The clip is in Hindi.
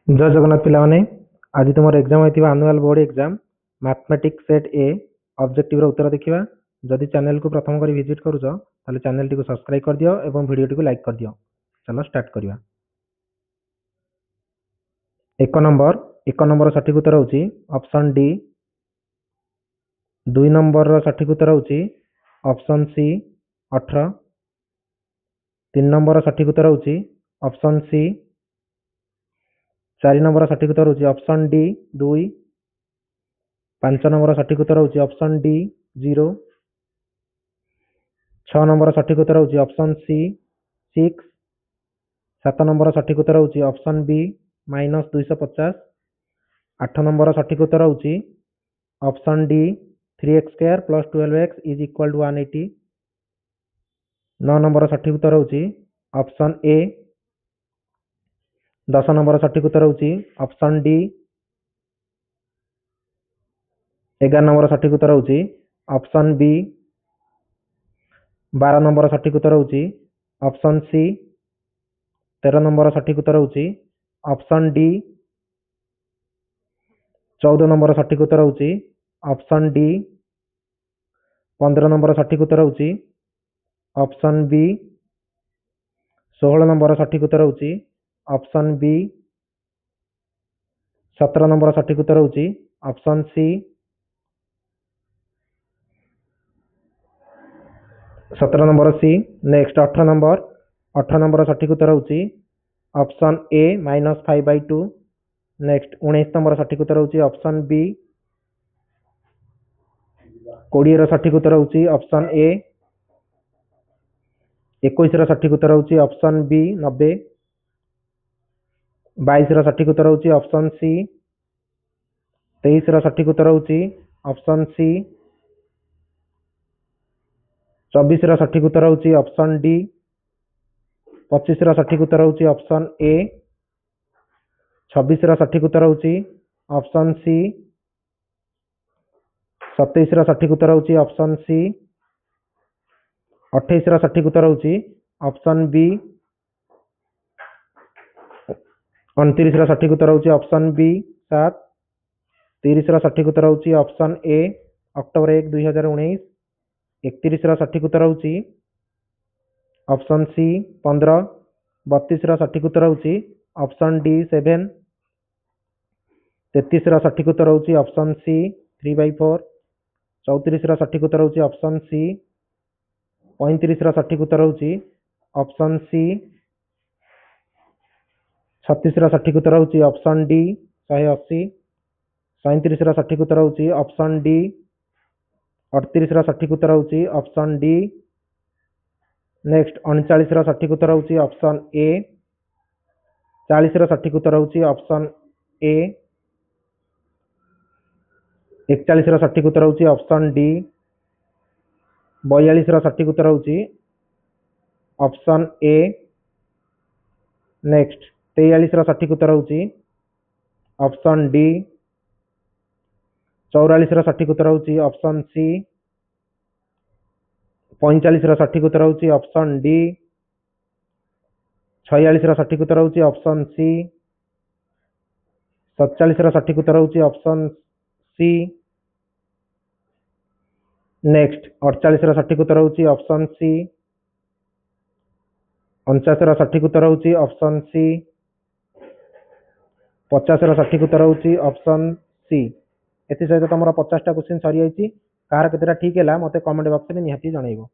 जय जगन्नाथ पिलाने आज तुम एग्जाम होइतिबा annual board exam mathematics set A objective रो उत्तर देखिबा। जदि चैनल को प्रथम करी विजिट करूछ ताले चैनल टी को सब्सक्राइब कर दियो एवं वीडियो टी को लाइक कर दियो। चलो स्टार्ट करिया। एक नंबर सठिक उत्तर होची ऑप्शन डी। दुई नंबर रो सठिक उत्तर होची ऑप्शन सी 18। तीन नंबर सठिक उत्तर होची ऑप्शन सी। 4 नंबर सठिक उत्तर होची ऑप्शन डी 2। 5 नंबर सठिक उत्तर होची ऑप्शन डी 0। 6 नंबर सठिक उत्तर होची ऑप्शन सी 6। 7 नंबर सठिक उत्तर होची ऑप्शन बी -250। 8 नंबर सठिक उत्तर होची option D 3x² + 12x = 180। 9 number सठिक उत्तर होची ऑप्शन ए। 10 नंबर सठिक उत्तर होची ऑप्शन डी। 11 नंबर सठिक उत्तर होची ऑप्शन बी। 12 नंबर सठिक उत्तर होची ऑप्शन सी। 13 नंबर सठिक उत्तर होची ऑप्शन डी। 14 नंबर सठिक उत्तर होची ऑप्शन डी। 15 नंबर सठिक उत्तर होची ऑप्शन बी। 16 नंबर सठिक उत्तर होची ऑप्शन बी। 17 नंबर सठिक उत्तर होची option C. 17 number C. Next 18 number सठिक उत्तर होची ऑप्शन ए -5/2। नेक्स्ट 19 नंबर सठिक उत्तर होची ऑप्शन बी। 20 रो सठिक उत्तर होची ऑप्शन ए। 21 रो सठिक उत्तर होची ऑप्शन बी 90। 22 रो सठिक उत्तर होची ऑप्शन सी। 23 रो सठिक उत्तर होची ऑप्शन सी। 24 रो सठिक उत्तर होची ऑप्शन डी। 25 रो सठिक उत्तर होची ऑप्शन ए। 26 रो सठिक उत्तर होची ऑप्शन सी। 27 रो सठिक उत्तर होची ऑप्शन सी। 28 रो सठिक उत्तर होची ऑप्शन बी। 29 रो सठिक उत्तर होची ऑप्शन बी 7। 30 रो सठिक उत्तर होची ऑप्शन ए अक्टोबर 1 2019। 31 रो सठिक उत्तर होची ऑप्शन सी 15। 32 रो सठिक उत्तर होची ऑप्शन डी 7। 33 रो सठिक उत्तर होची ऑप्शन सी 3/4। 34 रो सठिक उत्तर होची ऑप्शन सी। 35 रो सठिक उत्तर होची ऑप्शन सी। 36 रो सठिक उत्तर होची ऑप्शन डी 180। 37 रो सठिक उत्तर होची ऑप्शन डी। 38 रो सठिक उत्तर होची ऑप्शन डी। नेक्स्ट 39 रो सठिक उत्तर होची ऑप्शन ए। 40 रो सठिक उत्तर होची ऑप्शन ए। 41 रो सठिक उत्तर होची ऑप्शन डी। 42 रो सठिक उत्तर होची ऑप्शन ए। नेक्स्ट 43 रो सठिक उत्तर होची ऑप्शन डी। 44 रो सठिक उत्तर होची ऑप्शन सी। 45 रो सठिक उत्तर होची ऑप्शन डी। 46 रो सठिक उत्तर होची ऑप्शन सी। 47 रो सठिक उत्तर होची ऑप्शन सी। नेक्स्ट 48 रो सठिक उत्तर होची ऑप्शन सी। 49 रो सठिक उत्तर होची ऑप्शन सी। 50 रो सठिक उत्तर होची ऑप्शन सी। एथि सहित तुमरा 50 टा क्वेश्चन सरी जाईची। कार केतेटा ठीक हैला मते कमेंट बॉक्स रे निहाती जणाइबो।